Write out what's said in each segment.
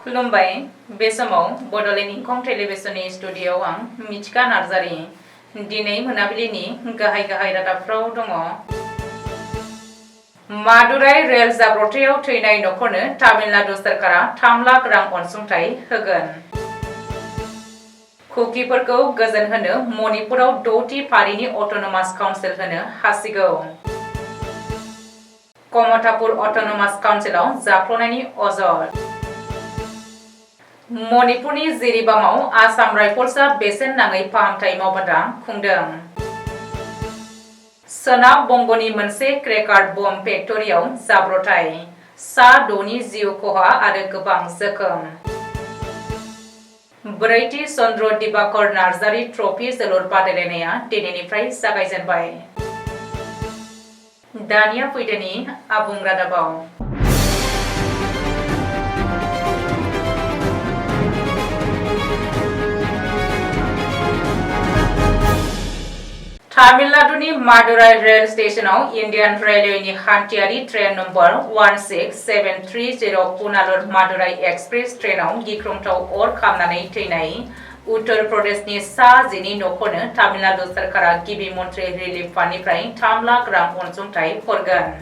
खुलुमबाय बे समाव बडलेण्ड इंखं टेलिभिजननि स्टुडिय'आव आं मिथिका नार्जारि दिनै मोनाबिलिनि गाहाय रादाबफ्राव दङ। मादुराइ रेल जाब्रबथायाव थैनाय नखरनो तामिलनाडु सोरखारा 3 लाख रां अनसुंथाइ होगोन। कुकिफोरखौ गोजोन होनो मणिपुराव 6थि फारिनि अट'नमास काउन्सिल होनो हासिगौ। कमतापुर अट'नमास काउन्सिलाव जाख्ल'नायनि अजद। मणिपुरनि जिरिबामाव आसाम राइफल्सआ बेसेन नाङै फाहामथाय मावबादा खुंदों। सोनाब बंग'नि मोनसे क्रेकार बम फेक्टरियाव जाब्रबथाय, सा 6नि जिउ खहा आरो गोबां जोखोम। 4थि चन्द्र दिबाकर नार्जारि ट्रफी जोलुर बादायलायनाया दिनैनिफ्राय जागायजेनबाय। दानिया फैदोनि आबुं रादाबाव। तामिलनाडुनि मादुराइ रेल स्टेशनाव इन्डियान रेलवेनि हान्थियारि train number 16730 Punalur Madurai express ट्रेनाव गिख्रंथाव अर खामनानै थैनाय उत्तर प्रदेशनि सा 10नि नखरनो तामिलनाडु सोरखारा गिबि मन्थ्रि रिलिफ फान्डनिफ्राय 3 लाख रां अनसुंथाइ हरगोन।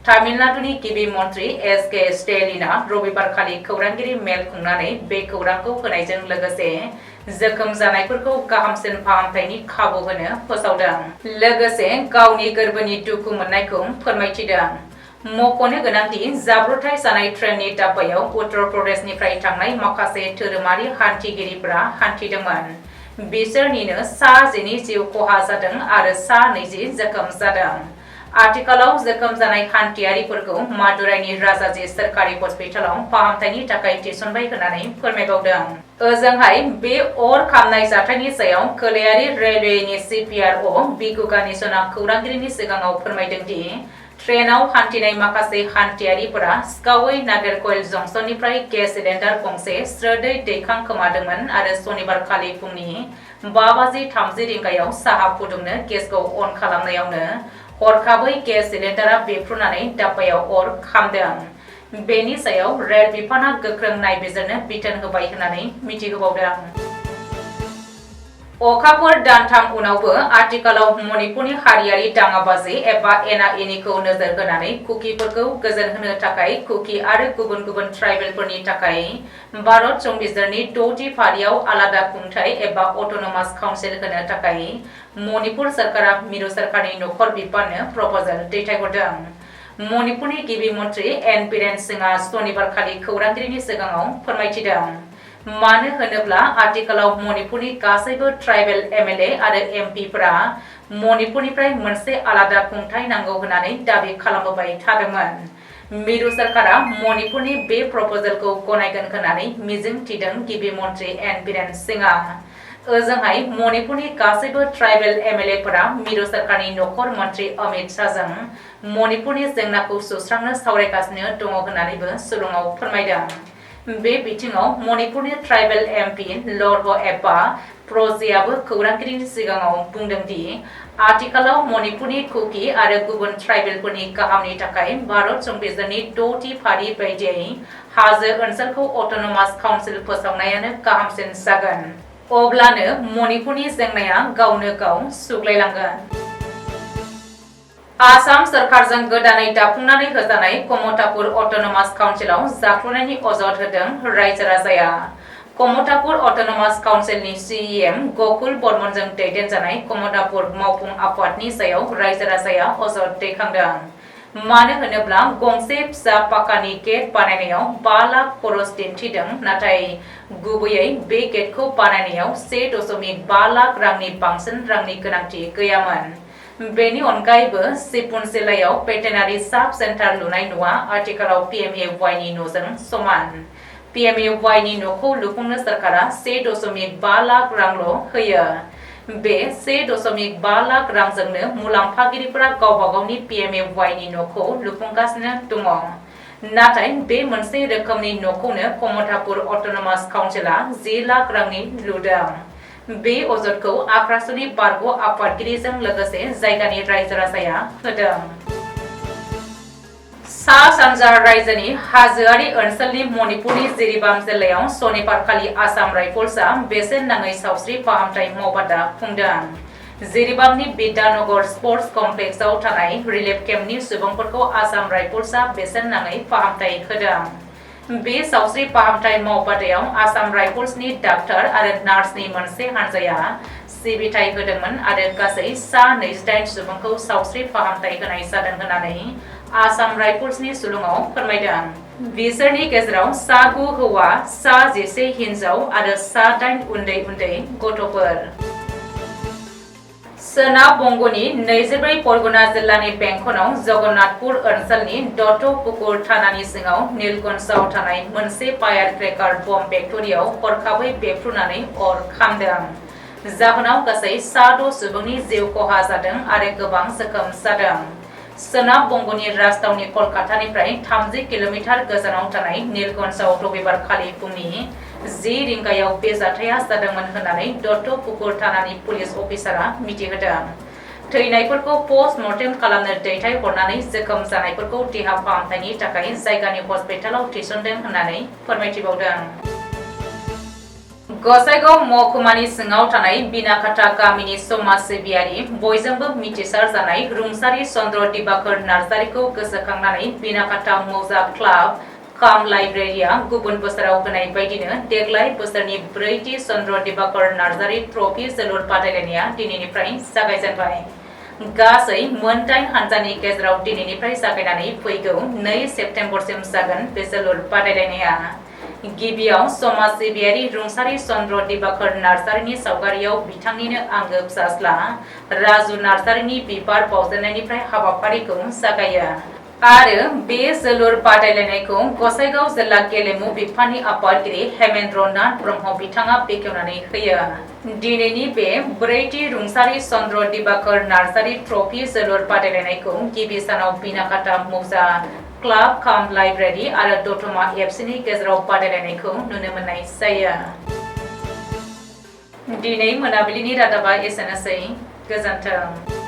तामिलनाडुनि गिबि मन्थ्रि एस.के. स्टेलिनआ रबिबारखालि खौरांगिरि मेल खुंनानै बे खौरांखौ होनायजों लोगोसे जोखोम जानायफोरखौ गाहामसिन फाहामथायनि खाबु होनो फोसावदों। लोगोसे गावनि गोर्बोनि दुखु मोन्नायखौ फोरमायथिदों। मख'नो गोनांदि जाब्रबथाय जानाय ट्रेननि दाब्बायाव उत्तर प्रदेशनिफ्राय थांनाय माखासे धोरोमारि हान्थिगिरिफोरा हान्थिदोंमोन। बिसोरनिनो सा 10नि जिउ खहा जादों आरो सा 20 जोखोम जादों। आथिखालाव जोखोम जानाय हान्थियारिफोरखौ मादुराइनि राजाजी सोरखारि हस्पिटालाव फाहामथायनि थाखाय थिसनबाय होननानै फोरमायबावदों। ओजोंहाय बे अर खामनाय जाथायनि सायाव खोलायारि रेलवेनि CPRO बिगु गानेसनआ खौरांगिरिनि सिगाङाव फोरमायदों दि ट्रेनाव हान्थिनाय माखासे हान्थियारिफोरा सिखावै नागेरकइल जंक्शननिफ्राय गेस सिलिन्डार गंसे स्रोदै दैखांखोमादोंमोन आरो सनिबारखालि फुंनि 5:30 रिंगायाव साहा फुदुंनो गेसखौ अन खालामनायावनो हरखाबै गेस सिलिन्डारा बेफ्रुनानै दाब्बायाव अर खामदों। बेनि सायाव रेल बिफानआ गोख्रों नायबिजिरनो बिथोन होबाय होननानै मिथिहोबावदों। अखाफोर दानथाम उनावबो आथिखालाव मणिपुरनि हारियारि दाङाबाजि एबा एना-एनिखौ नोजोर होनानै कुकिफोरखौ गोजोन होनो थाखाय कुकी आरो गुबुन गुबुन ट्राइबेलफोरनि थाखाय भारत संबिजिरनि 6थि फारियाव आलादा खुंथाय एबा अट'नमास काउन्सिल होनो थाखाय मणिपुर सोरखारा मिरु सोरखारनि नखर बिफाननो प्रप'जाल दैथायहरदों। मणिपुरनि गिबि मन्थ्रि एन बीरेन सिंहआ सनिबारखालि खौरांगिरिनि सिगाङाव फोरमायथिदों। मानो होनोब्ला आथिखालाव मणिपुरनि गासैबो ट्राइबेल MLA आरो MPफोरा मणिपुरनिफ्राय मोनसे आलादा खुंथाय नांगौ होननानै दाबि खालामबोबाय थादोंमोन। मिरु सोरखारा मणिपुरनि बे प्रप'जालखौ गनायगोन होननानै मिजिं थिदों गिबि मन्थ्रि एन बीरेन सिंहआ। ओजोंहाय मणिपुरनि गासैबो ट्राइबेल MLAफोरा मिरु सोरखारनि नखर मन्थ्रि अमित शाहजों मणिपुरनि जेंनाखौ सुस्रांनो सावरायगासिनो दङ होननानैबो सुलुङाव फोरमायदों। बे बिथिङाव मणिपुरनि ट्राइबेल MP लरह एप्पा प्रजेआबो खौरांगिरिनि सिगाङाव बुंदों दि आथिखालाव मणिपुरनि कुकी आरो गुबुन ट्राइबेलफोरनि गाहामनि थाखाय भारत संबिजिरनि 6थि फारि बायदियै हाजो ओनसोलखौ अट'नमास काउन्सिल फोसावनायानो गाहामसिन जागोन। अब्लानो मणिपुरनि जेंनाया गावनो गाव सुग्लायलांगोन। आसाम सोरखारजों गोदानै दाफुंनानै होजानाय कमतापुर अट'नमास काउन्सिलाव जाख्ल'नायनि अजद होदों रायजो राजाया। कमतापुर अट'नमास काउन्सिलनि CEM गकुल बर्मनजों दैदेनजानाय कमतापुर मावफुं आफादनि सायाव रायजो राजाया अजद दैखांदों। मानो होनोब्ला गंसे फिसा पाकानि गेट बानायनायाव 5 लाख खरस दिन्थिदों, नाथाय गुबैयै बे गेटखौ बानायनायाव 1.5 लाख रांनि बांसिन रांनि गोनांथि गैयामोन। बेनि अनगायैबो सिपुन जिल्लायाव भेटेनारि साब सेन्टार लुनाय न'आ आथिखालाव PMAY नि न'जों समान। PMAY नि न'खौ लुफुंनो सोरखारा 1.5 लाख रांल' होयो। बे 1.5 लाख रांजोंनो मुलाम्फागिरिफोरा गावबा गावनि PMAY नि न'खौ लुफुंगासिनो दङ। नाथाय बे मोनसे रोखोमनि न'खौनो कमतापुर अट'नमास काउन्सिलआ 10 लाख रांनि लुदों। बे अजदखौ आक्रासुनि बारग' आफादगिरिजों लोगोसे जायगानि रायजो राजाया होदों। सा सानजा रायजोनि हाजोआरि ओनसोलनि मणिपुरनि जिरिबाम जिल्लायाव सनिबारखालि आसाम राइफल्सआ बेसेन नाङै सावस्रि फाहामथाय मावबादा खुंदों। जिरिबामनि बिद्यानगर स्पर्ट्स कमप्लेक्सआव थानाय रिलिफ केम्पनि सुबुंफोरखौ आसाम राइफल्सआ बेसेन नाङै फाहामथाय होदों। बे सावस्रि फाहामथाय मावबादायाव आसाम राइफल्सनि डाक्टार आरो नार्सनि मोनसे हानजाया सिबिथाय होदोंमोन आरो गासै सा 28 सुबुंखौ सावस्रि फाहामथाय होनाय जादों होननानै आसाम राइफल्सनि सुलुङाव फोरमायदों। बिसोरनि गेजेराव सा 9 हौवा, सा 11 हिनजाव आरो सा 8 उन्दै गथ'फोर। सोनाब बंग'नि 24 परगना जिल्लानि बेंखनाव जगन्नाथपुर ओनसोलनि दत्तपुकुर थानानि सिङाव नीलकंठआव थानाय मोनसे फायार क्रेकार बम फेक्टरियाव हरखाबै बेफ्रुनानै अर खामदों। जाहोनाव गासै सा 6 सुबुंनि जिउ खहा जादों आरो गोबां जोखोम जादों। सोनाब बंग'नि राजथावनि कलकातानिफ्राय 30 किल'मिटार गोजानाव थानाय नीलकंठआव रबिबारखालि फुंनि 10 रिंगायाव बे जाथाया जादोंमोन होननानै दत्तपुकुर थानानि पुलिस अफिसारआ मिथिहोदों। थैनायफोरखौ पस्टमर्टेम खालामनो दैथायहरनानै जोखोम जानायफोरखौ देहा फाहामथायनि थाखाय जायगानि हस्पिटालाव थिसनदों होननानै फोरमायथिबावदों। गसाइगाव महकुमानि सिङाव थानाय बिनाकाटा गामिनि समाज सिबियारि बयजोंबो मिथिसार जानाय रुंसारि चन्द्र दिबाकर नार्जारिखौ गोसोखांनानै बिनाकाटा मौजा क्लाब काम लाइब्रेरिया गुबुन बोसोराव होनाय बायदिनो देग्लाय बोसोरनि 4थि चन्द्र दिबाकर नार्जारि ट्रफि जोलुर बादायलायनाया दिनैनिफ्राय जागायजेनबाय। गासै मोन 8 हानजानि गेजेराव दिनैनिफ्राय जागायनानै फैगौ 2 सेप्तेम्बरसिम जागोन बे जोलुर बादायलायनाया। गिबियाव समाज सिबियारि रुंसारि चन्द्र दिबाकर नार्जारिनि सावगारियाव बिथांनिनो आंगो फिसाज्ला राजु नार्जारिनि बिबार बावजेननायनिफ्राय हाबाफारिखौ जागायो आरो बे जोलुर बादायलायनायखौ गसाइगाव जिल्ला गेलेमु बिफाननि आफादगिरि हेमेन्द्र नाथ ब्रह्म बिथाङा बेखेवनानै होयो। दिनैनि बे 4थि रुंसारि चन्द्र दिबाकर नार्जारि ट्रफि जोलुर बादायलायनायखौ गिबि सानाव बिनाकाटा मौजा क्लाब काम लाइब्रेरि आरो दतमा एफसिनि गेजेराव बादायलायनायखौ नुनो मोननाय जायो। दिनै मोनाबिलिनि रादाबा एसेनोसै। गोजोन्थों।